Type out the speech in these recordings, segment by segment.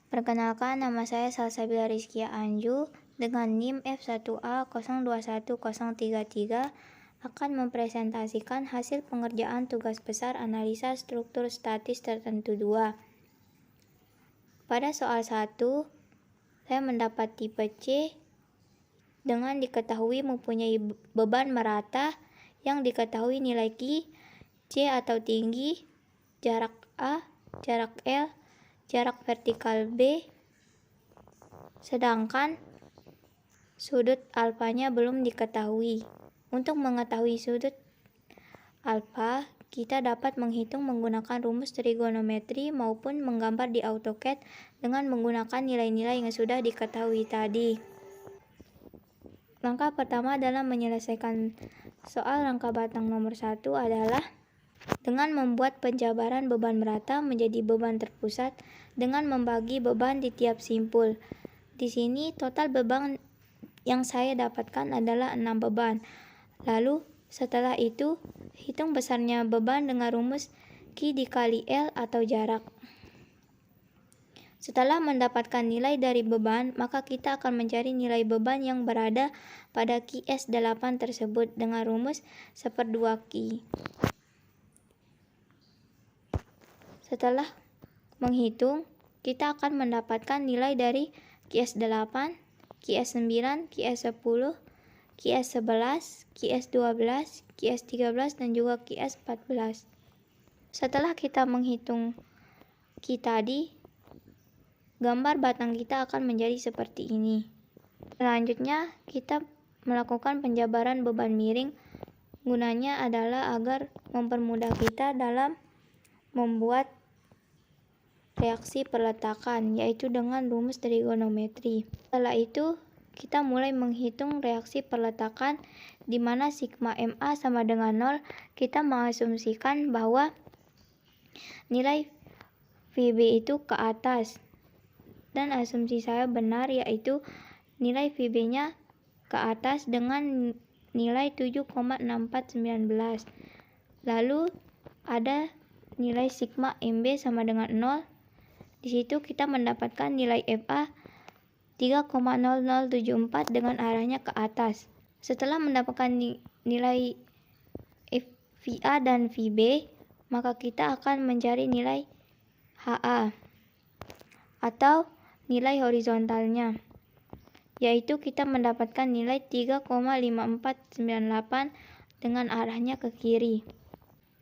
Perkenalkan, nama saya Salsabila Rizkia Anju dengan NIM F1A021033 akan mempresentasikan hasil pengerjaan tugas besar analisa struktur statis tertentu 2. Pada soal 1, saya mendapat tipe C dengan diketahui mempunyai beban merata yang diketahui nilai Q, C atau tinggi, jarak A, jarak L, jarak vertikal B, sedangkan sudut alfanya belum diketahui. Untuk mengetahui sudut alfa, kita dapat menghitung menggunakan rumus trigonometri maupun menggambar di AutoCAD dengan menggunakan nilai-nilai yang sudah diketahui tadi. Langkah pertama dalam menyelesaikan soal rangka batang nomor 1 adalah dengan membuat penjabaran beban merata menjadi beban terpusat dengan membagi beban di tiap simpul. Di sini total beban yang saya dapatkan adalah 6 beban. Lalu setelah itu hitung besarnya beban dengan rumus Q dikali L atau jarak. Setelah mendapatkan nilai dari beban, maka kita akan mencari nilai beban yang berada pada QS8 tersebut dengan rumus 1/2Q. Setelah menghitung, kita akan mendapatkan nilai dari QS8, QS9, QS10, QS11, QS12, QS13, dan juga QS14. Setelah kita menghitung Q tadi, gambar batang kita akan menjadi seperti ini. Selanjutnya, kita melakukan penjabaran beban miring. Gunanya adalah agar mempermudah kita dalam membuat reaksi perletakan, yaitu dengan rumus trigonometri. Setelah itu, kita mulai menghitung reaksi perletakan di mana sigma MA sama dengan 0. Kita mengasumsikan bahwa nilai VB itu ke atas. Dan asumsi saya benar, yaitu nilai VB-nya ke atas dengan nilai 7,6419. Lalu ada nilai sigma MB sama dengan 0. Di situ kita mendapatkan nilai FA 3,0074 dengan arahnya ke atas. Setelah mendapatkan nilai VA dan VB, maka kita akan mencari nilai HA atau nilai horizontalnya, yaitu kita mendapatkan nilai 3,5498 dengan arahnya ke kiri.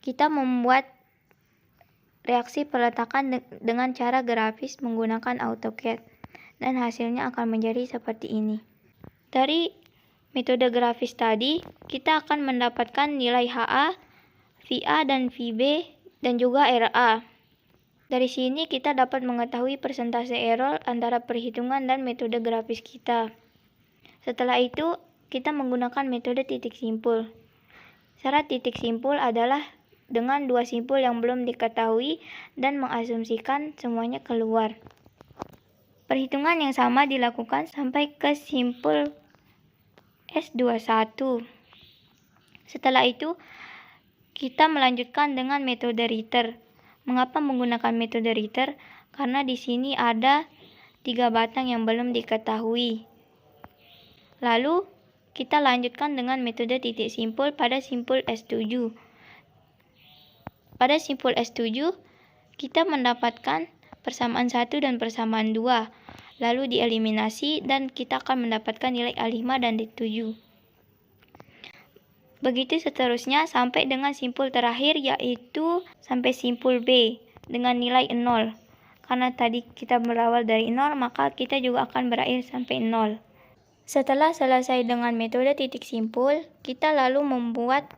Kita membuat reaksi peletakan dengan cara grafis menggunakan AutoCAD, dan hasilnya akan menjadi seperti ini. Dari metode grafis tadi, kita akan mendapatkan nilai HA, VA, dan VB, dan juga RA. Dari sini kita dapat mengetahui persentase error antara perhitungan dan metode grafis kita. Setelah itu, kita menggunakan metode titik simpul. Syarat titik simpul adalah dengan 2 simpul yang belum diketahui dan mengasumsikan semuanya keluar. Perhitungan yang sama dilakukan sampai ke simpul S21. Setelah itu, kita melanjutkan dengan metode Ritter. Mengapa menggunakan metode Ritter? Karena di sini ada 3 batang yang belum diketahui. Lalu, kita lanjutkan dengan metode titik simpul pada simpul S7. Pada simpul S7, kita mendapatkan persamaan 1 dan persamaan 2. Lalu dieliminasi dan kita akan mendapatkan nilai A5 dan D7. Begitu seterusnya sampai dengan simpul terakhir, yaitu sampai simpul B dengan nilai 0. Karena tadi kita berawal dari 0, maka kita juga akan berakhir sampai 0. Setelah selesai dengan metode titik simpul, kita lalu membuat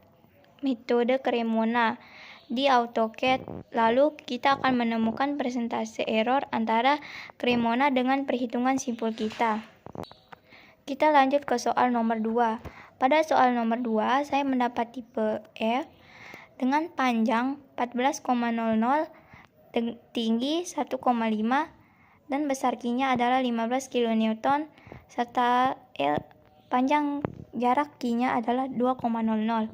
metode Cremona di AutoCAD. Lalu kita akan menemukan persentase error antara Cremona dengan perhitungan simpul kita. Kita lanjut ke soal nomor 2. Pada soal nomor 2, saya mendapat tipe F dengan panjang 14,00, tinggi 1,5, dan besar Q-nya adalah 15 kN, serta panjang jarak Q-nya adalah 2,00.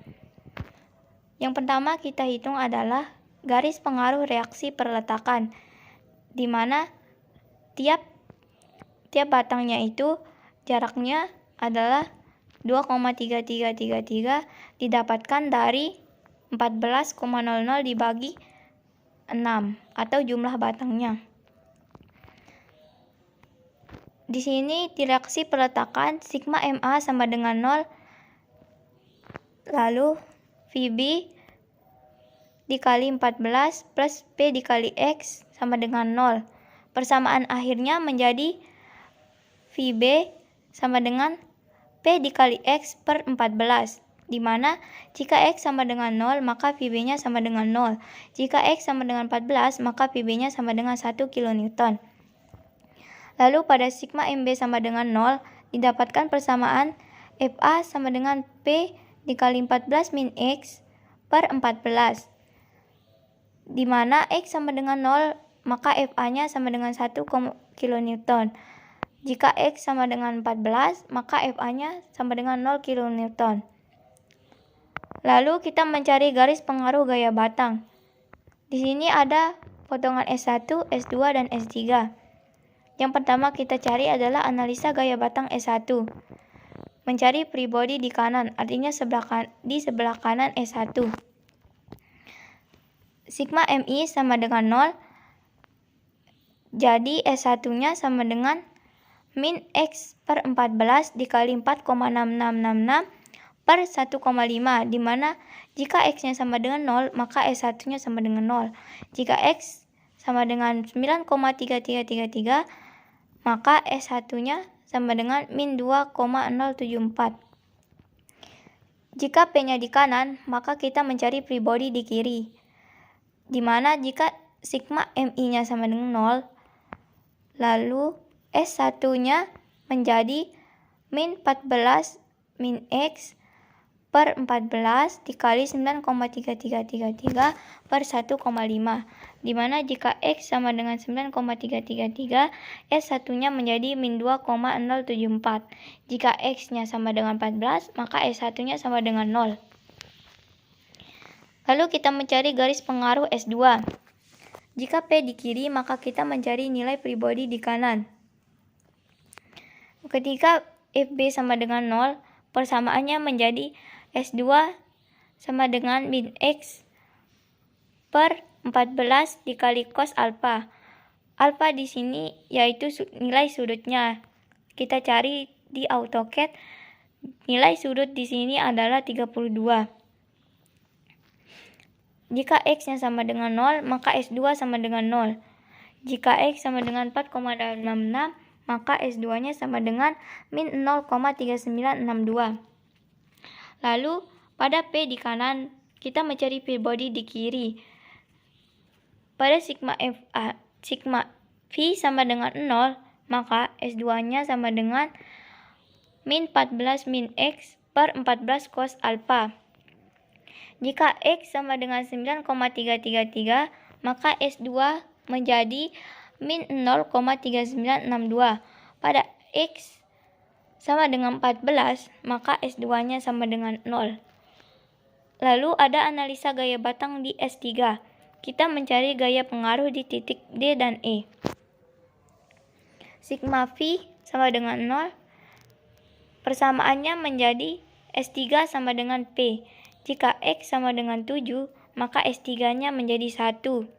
Yang pertama kita hitung adalah garis pengaruh reaksi perletakan, di mana tiap batangnya itu jaraknya adalah 2,3333 didapatkan dari 14,00 dibagi 6 atau jumlah batangnya. Di sini di reaksi peletakan sigma MA sama dengan 0, lalu VB dikali 14 plus P dikali X sama dengan 0. Persamaan akhirnya menjadi VB sama dengan P dikali X per 14, di mana jika X sama dengan 0 maka VB-nya sama dengan 0. Jika X sama dengan 14 maka VB-nya sama dengan 1 kN. Lalu pada sigma MB sama dengan 0 didapatkan persamaan FA sama dengan P dikali 14 min X per 14. Di mana X sama dengan 0, maka FA-nya sama dengan 1 kN. Jika X sama dengan 14, maka FA-nya sama dengan 0 kN. Lalu kita mencari garis pengaruh gaya batang. Di sini ada potongan S1, S2, dan S3. Yang pertama kita cari adalah analisa gaya batang S1. Mencari free body di kanan, artinya di sebelah kanan S1. Sigma MI sama dengan 0, jadi S1-nya sama dengan min X per 14 dikali 4,6666 per 1,5, di mana jika X-nya sama dengan 0, maka S1-nya sama dengan 0. Jika X sama dengan 9,3333, maka S1-nya sama dengan min 2,074. Jika P-nya di kanan, maka kita mencari free body di kiri. Di mana jika sigma MI-nya sama dengan 0, lalu S1-nya menjadi min 14 min X per 14 dikali 9,3333 per 1,5. Di mana jika X sama dengan 9,333, S1-nya menjadi min 2,074. Jika X-nya sama dengan 14, maka S1-nya sama dengan 0. Lalu kita mencari garis pengaruh S2. Jika P di kiri, maka kita mencari nilai free body di kanan. Ketika FB sama dengan 0, persamaannya menjadi S2 sama dengan min X per 14 dikali cos alpha. Alpha di sini yaitu nilai sudutnya. Kita cari di AutoCAD. Nilai sudut di sini adalah 32. Jika X-nya sama dengan 0, maka S2 sama dengan 0. Jika X sama dengan 4,66, maka S2-nya sama dengan min 0,3962. Lalu, pada P di kanan, kita mencari free body di kiri. Pada sigma V sama dengan 0, maka S2-nya sama dengan min 14 min X per 14 cos alpha. Jika X sama dengan 9,333, maka S2 menjadi min 0,3962. Pada X sama dengan 14, maka S2-nya sama dengan 0. Lalu ada analisa gaya batang di S3. Kita mencari gaya pengaruh di titik D dan E. Sigma V sama dengan 0. Persamaannya menjadi S3 sama dengan P. Jika X sama dengan 7, maka S3-nya menjadi 1.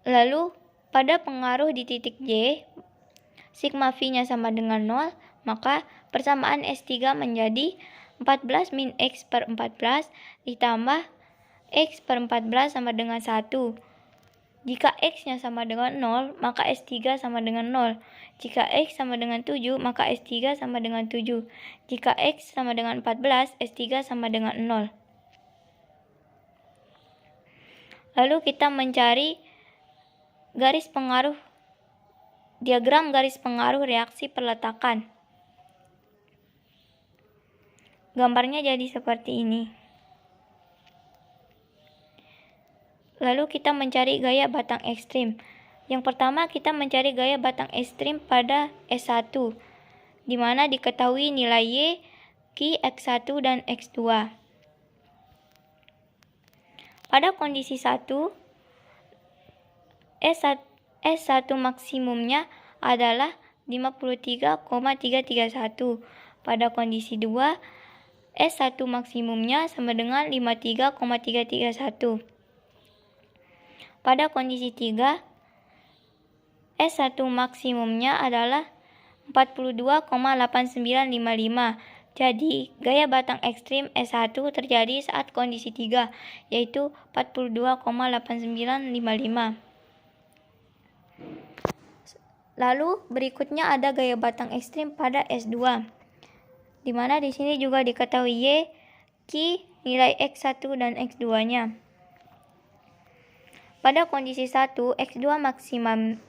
Lalu, pada pengaruh di titik J, sigma V-nya sama dengan 0, maka persamaan S3 menjadi 14 min X per 14 ditambah X per 14 sama dengan 1. Jika X-nya sama dengan 0, maka S3 sama dengan 0. Jika X sama dengan 7, maka S3 sama dengan 7. Jika X sama dengan 14, S3 sama dengan 0. Lalu kita mencari diagram garis pengaruh reaksi peletakan. Gambarnya jadi seperti ini. Lalu kita mencari gaya batang ekstrim. Yang pertama kita mencari gaya batang ekstrim pada S1, di mana diketahui nilai Y, Q, X1, dan X2. Pada kondisi 1, S1 maksimumnya adalah 53,331. Pada kondisi 2, S1 maksimumnya sama dengan 53,331. Pada kondisi 3, S1 maksimumnya adalah 42,8955. Jadi, gaya batang ekstrim S1 terjadi saat kondisi 3, yaitu 42,8955. Lalu, berikutnya ada gaya batang ekstrim pada S2, di mana di sini juga diketahui Y, Q, nilai X1 dan X2-nya. Pada kondisi 1, X2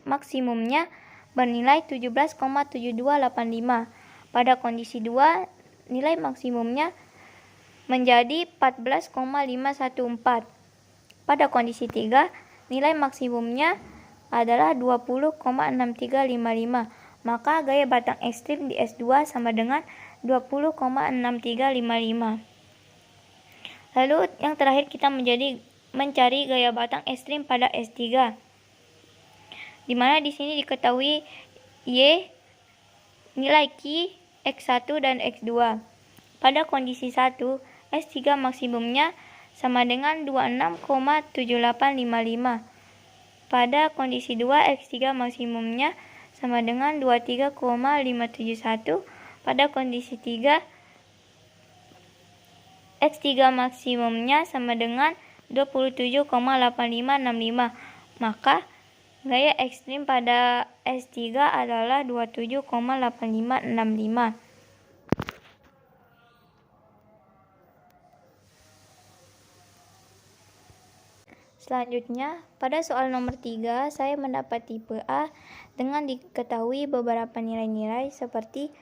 maksimumnya bernilai 17,7285. Pada kondisi 2, nilai maksimumnya menjadi 14,514. Pada kondisi 3, nilai maksimumnya adalah 20,6355. Maka gaya batang ekstrim di S2 sama dengan 20,6355. Lalu yang terakhir kita mencari gaya batang ekstrim pada S3. Di mana di sini diketahui Y, nilai Q, X1 dan X2. Pada kondisi 1, S3 maksimumnya sama dengan 26,7855. Pada kondisi 2, X3 maksimumnya sama dengan 23,571. Pada kondisi 3, X3 maksimumnya sama dengan 27,8565. Maka gaya ekstrim pada S3 adalah 27,8565. Selanjutnya, pada soal nomor 3, saya mendapat tipe A dengan diketahui beberapa nilai-nilai seperti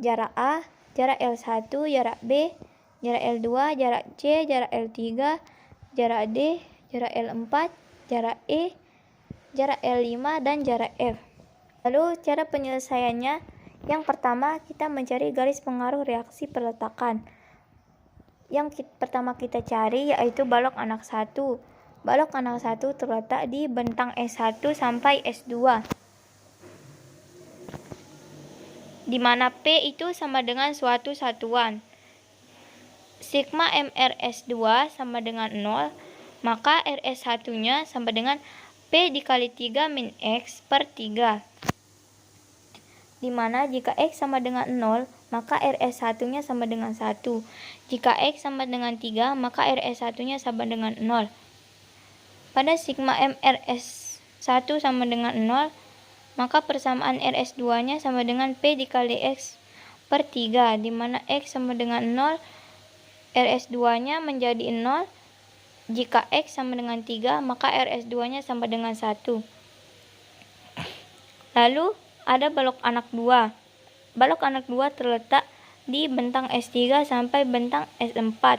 jarak A, jarak L1, jarak B, jarak L2, jarak C, jarak L3, jarak D, jarak L4, jarak E, jarak L5, dan jarak F. Lalu cara penyelesaiannya, yang pertama kita mencari garis pengaruh reaksi perletakan. Yang pertama kita cari yaitu balok anak 1. Balok anak 1 terletak di bentang S1 sampai S2. Di mana P itu sama dengan suatu satuan. Sigma MRS2 sama dengan 0, maka RS1-nya sama dengan P dikali 3 min X per 3. Di mana jika X sama dengan 0, maka RS1-nya sama dengan 1. Jika X sama dengan 3, maka RS1-nya sama dengan 0. Pada sigma MRS1 sama dengan 0, maka persamaan RS2-nya sama dengan P dikali X per 3, di mana X sama dengan 0, RS2-nya menjadi 0. Jika X sama dengan 3, maka RS2-nya sama dengan 1. Lalu, ada balok anak 2. Balok anak 2 terletak di bentang S3 sampai bentang S4,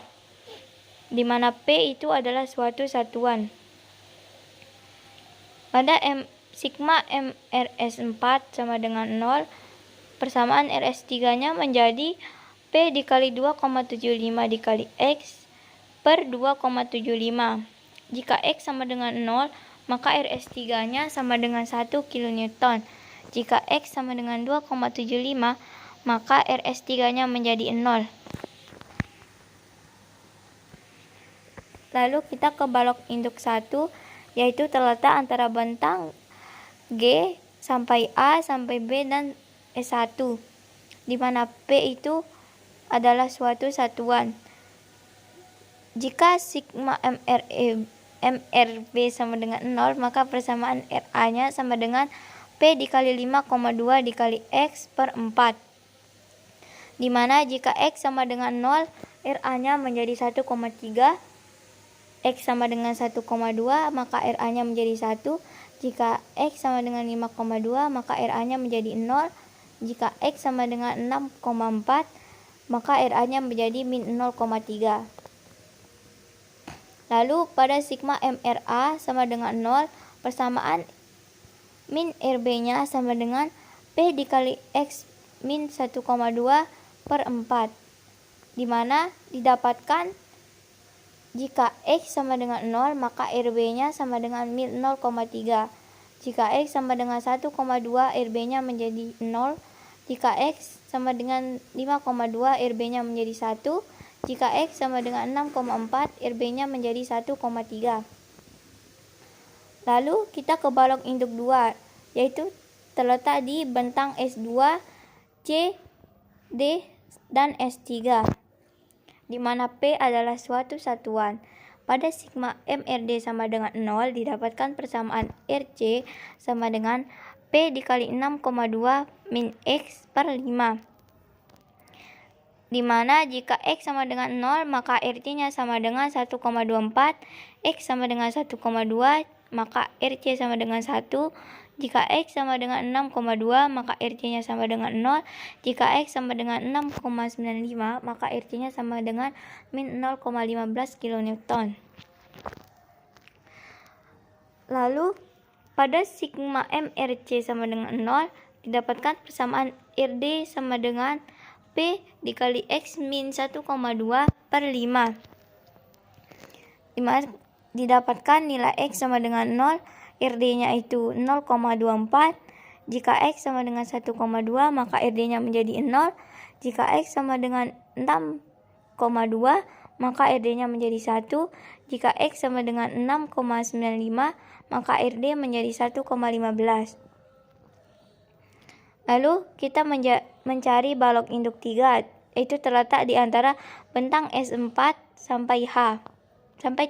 di mana P itu adalah suatu satuan. Pada sigma MRS4 sama dengan 0, persamaan RS3-nya menjadi P dikali 2,75 dikali X per 2,75. Jika X sama dengan 0, maka RS3-nya sama dengan 1 kN. Jika X sama dengan 2,75, maka RS3-nya menjadi 0. Lalu kita ke balok induk 1, yaitu terletak antara bentang G sampai A sampai B dan S1, di mana P itu adalah suatu satuan. Jika sigma MRB sama dengan 0, maka persamaan RA-nya sama dengan P dikali 5,2 dikali X per 4. Di mana jika X sama dengan 0, RA-nya menjadi 1,3. X sama dengan 1,2, maka RA-nya menjadi 1. Jika X sama dengan 5,2, maka RA-nya menjadi 0. Jika X sama dengan 6,4, maka RA-nya menjadi min 0,3. Lalu pada sigma MRA sama dengan 0, persamaan min RB-nya sama dengan P dikali X min 1,2 per 4, di mana didapatkan Jika X sama dengan 0, maka RB-nya sama dengan min 0,3. Jika X sama dengan 1,2, RB-nya menjadi 0. Jika X sama dengan 5,2, RB-nya menjadi 1. Jika X sama dengan 6,4, RB-nya menjadi 1,3. Lalu kita ke balok induk 2, yaitu terletak di bentang S2, C, D, dan S3, di mana P adalah suatu satuan. Pada sigma MRD sama dengan 0 didapatkan persamaan RC sama dengan P dikali 6,2 min X per 5. Di mana jika X sama dengan 0 maka RC-nya sama dengan 1,24, X sama dengan 1,2 maka RC sama dengan 1. Jika X sama dengan 6,2 maka RC-nya sama dengan 0. Jika X sama dengan 6,95 maka RC-nya sama dengan min 0,15 kN. Lalu pada sigma MRC sama dengan 0 didapatkan persamaan RD sama dengan P dikali X min 1,2 per 5. Dimana didapatkan nilai X sama dengan 0, RD-nya itu 0,24. Jika X sama dengan 1,2 maka RD-nya menjadi 0. Jika X sama dengan 6,2 maka RD-nya menjadi 1. Jika X sama dengan 6,95 maka RD menjadi 1,15. Lalu kita mencari balok induk 3, yaitu terletak di antara bentang S4 sampai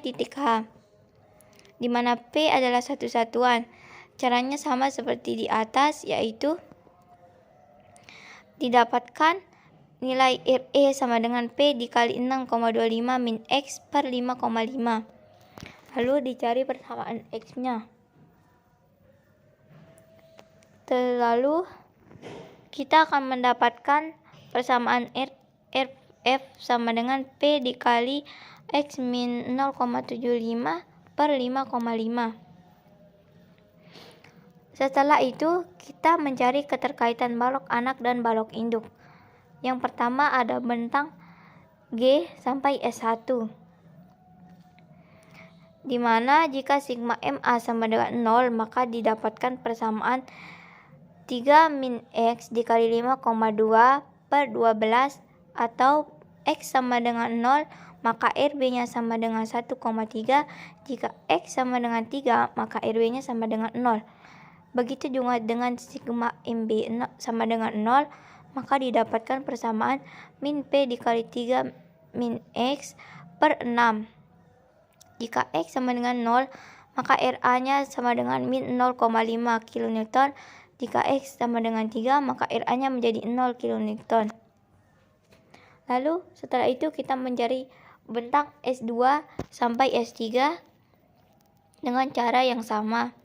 titik H, di mana P adalah satu satuan. Caranya sama seperti di atas, yaitu didapatkan nilai RE sama dengan P dikali 6,25 min X per 5,5. Lalu dicari persamaan X-nya. Lalu kita akan mendapatkan persamaan F sama dengan P dikali X min 0,75 per 5,5. Setelah itu, kita mencari keterkaitan balok anak dan balok induk. Yang pertama ada bentang G sampai S1. Di mana jika sigma MA sama dengan 0, maka didapatkan persamaan 3 min X dikali 5,2 per 12 atau X sama dengan 0 maka RB-nya sama dengan 1,3. Jika X sama dengan 3 maka RB-nya sama dengan 0. Begitu juga dengan sigma MB sama dengan 0 maka didapatkan persamaan min P dikali 3 min X per 6. Jika X sama dengan 0 maka RA-nya sama dengan min 0,5 kN. Jika X sama dengan 3, maka RA-nya menjadi 0 kN. Lalu setelah itu kita mencari bentang S2 sampai S3 dengan cara yang sama.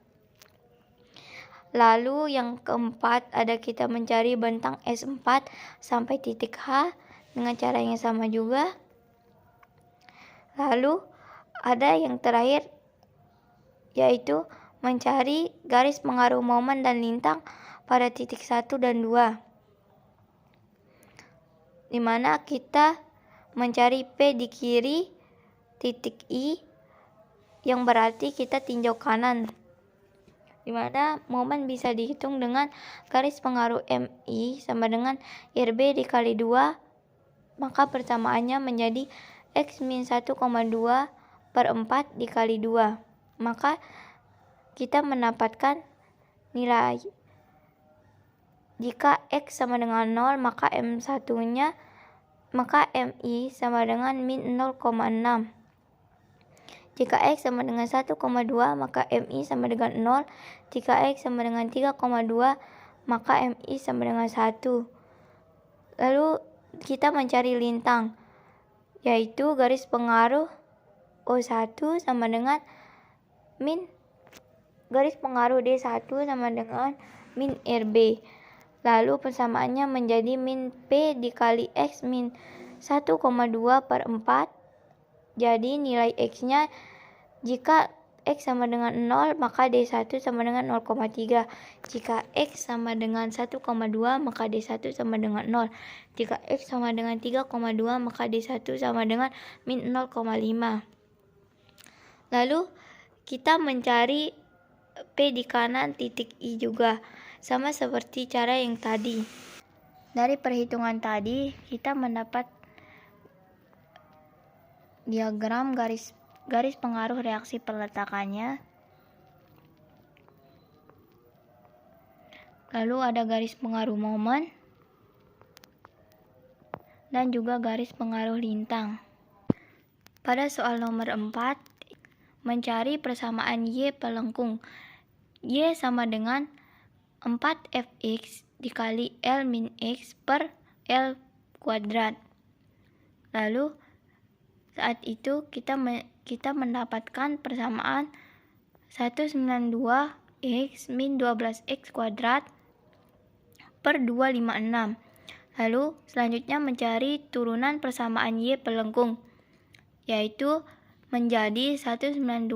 Lalu yang keempat ada kita mencari bentang S4 sampai titik H dengan cara yang sama juga. Lalu ada yang terakhir yaitu mencari garis pengaruh momen dan lintang pada titik 1 dan 2. Di mana kita mencari P di kiri titik I yang berarti kita tinjau kanan. Di mana momen bisa dihitung dengan garis pengaruh MI sama dengan RB dikali 2, maka persamaannya menjadi X min 1,2 per 4 dikali 2. Maka kita mendapatkan nilai jika X sama dengan 0 maka M1-nya maka MI sama dengan min 0,6. Jika X sama dengan 1,2 maka MI sama dengan 0. Jika X sama dengan 3,2 maka MI sama dengan 1. Lalu kita mencari lintang, yaitu garis pengaruh O1 sama dengan min garis pengaruh D1 sama dengan min RB. Lalu persamaannya menjadi min P dikali X min 1,2 per 4. Jadi nilai X-nya jika X sama dengan 0 maka D1 sama dengan 0,3. Jika X sama dengan 1,2 maka D1 sama dengan 0. Jika X sama dengan 3,2 maka D1 sama dengan min 0,5. Lalu kita mencari P di kanan titik I juga, sama seperti cara yang tadi. Dari perhitungan tadi, kita mendapat diagram garis pengaruh reaksi peletakannya. Lalu ada garis pengaruh momen dan juga garis pengaruh lintang. Pada soal nomor 4, mencari persamaan Y pelengkung. Y sama dengan 4Fx dikali L min X per L kuadrat. Lalu saat itu kita mendapatkan persamaan 192X min 12X kuadrat per 256. Lalu selanjutnya mencari turunan persamaan Y pelengkung, yaitu menjadi 192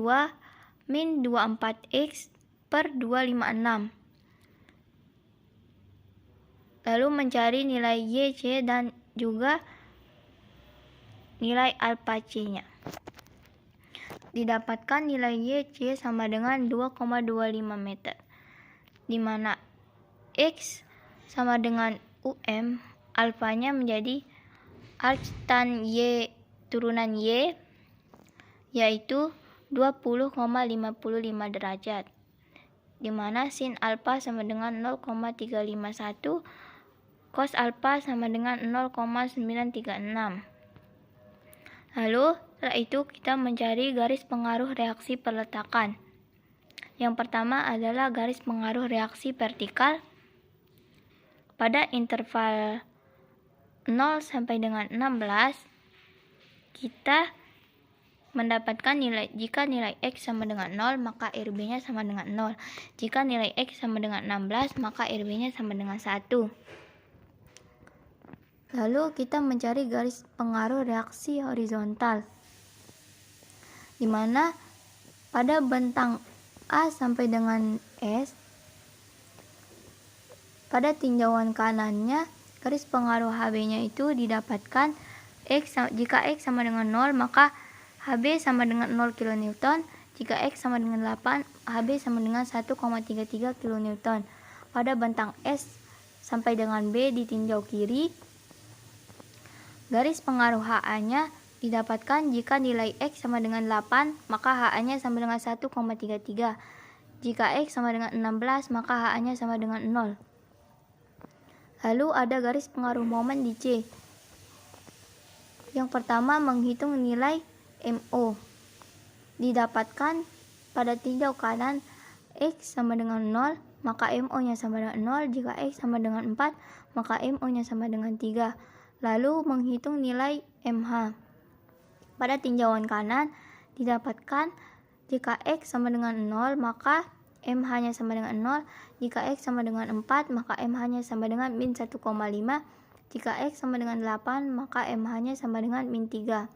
min 24X per 256. Lalu mencari nilai Y, C, dan juga nilai alfa C-nya. Didapatkan nilai Y, C sama dengan 2,25 meter, di mana X sama dengan UM, alfanya menjadi arc tan Y turunan Y, yaitu 20,55 derajat, di mana sin alfa sama dengan 0,351, cos alfa sama dengan 0,936. Lalu setelah itu kita mencari garis pengaruh reaksi peletakan. Yang pertama adalah garis pengaruh reaksi vertikal. Pada interval 0 sampai dengan 16, kita mendapatkan jika nilai X sama dengan 0, maka RB-nya sama dengan 0. Jika nilai X sama dengan 16, maka RB-nya sama dengan 1. Lalu kita mencari garis pengaruh reaksi horizontal, di mana pada bentang A sampai dengan S, pada tinjauan kanannya, garis pengaruh HB-nya itu didapatkan jika X sama dengan 0, maka HB sama dengan 0 kN. Jika X sama dengan 8, HB sama dengan 1,33 kN. Pada bentang S sampai dengan B ditinjau kiri, garis pengaruh HA-nya didapatkan jika nilai X sama dengan 8, maka HA-nya sama dengan 1,33. Jika X sama dengan 16, maka HA-nya sama dengan 0. Lalu ada garis pengaruh momen di C. Yang pertama menghitung nilai MO. Didapatkan pada tinjau kanan X sama dengan 0, maka MO-nya sama dengan 0. Jika X sama dengan 4, maka MO-nya sama dengan 3. Lalu menghitung nilai MH. Pada tinjauan kanan didapatkan jika X sama dengan 0, maka MH-nya sama dengan 0. Jika X sama dengan 4, maka MH-nya sama dengan min 1,5. Jika X sama dengan 8, maka MH-nya sama dengan min 3.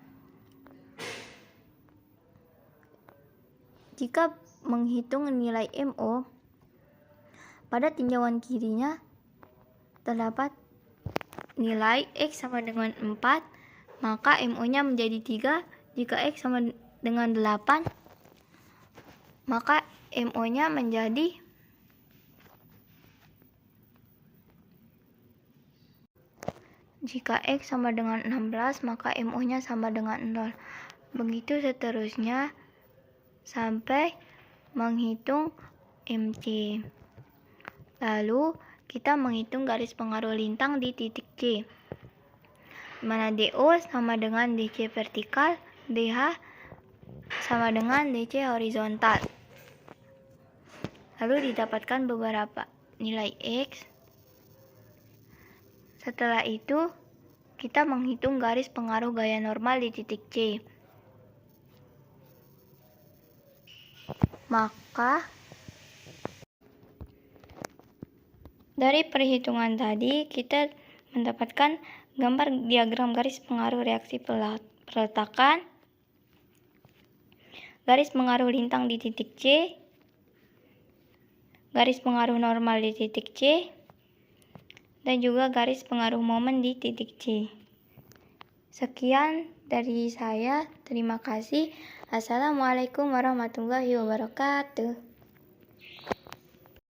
Jika menghitung nilai MO, pada tinjauan kirinya terdapat nilai X sama dengan 4, maka MO-nya menjadi 3. Jika X sama dengan 8, maka MO-nya menjadi jika X sama dengan 16, maka MO-nya sama dengan 0. Begitu seterusnya sampai menghitung MC. Lalu kita menghitung garis pengaruh lintang di titik C, di mana DO sama dengan DC vertikal, DH sama dengan DC horizontal. Lalu didapatkan beberapa nilai X. Setelah itu, kita menghitung garis pengaruh gaya normal di titik C. Maka, dari perhitungan tadi, kita mendapatkan gambar diagram garis pengaruh reaksi peletakan, garis pengaruh lintang di titik C, garis pengaruh normal di titik C, dan juga garis pengaruh momen di titik C. Sekian dari saya, terima kasih. Assalamualaikum warahmatullahi wabarakatuh.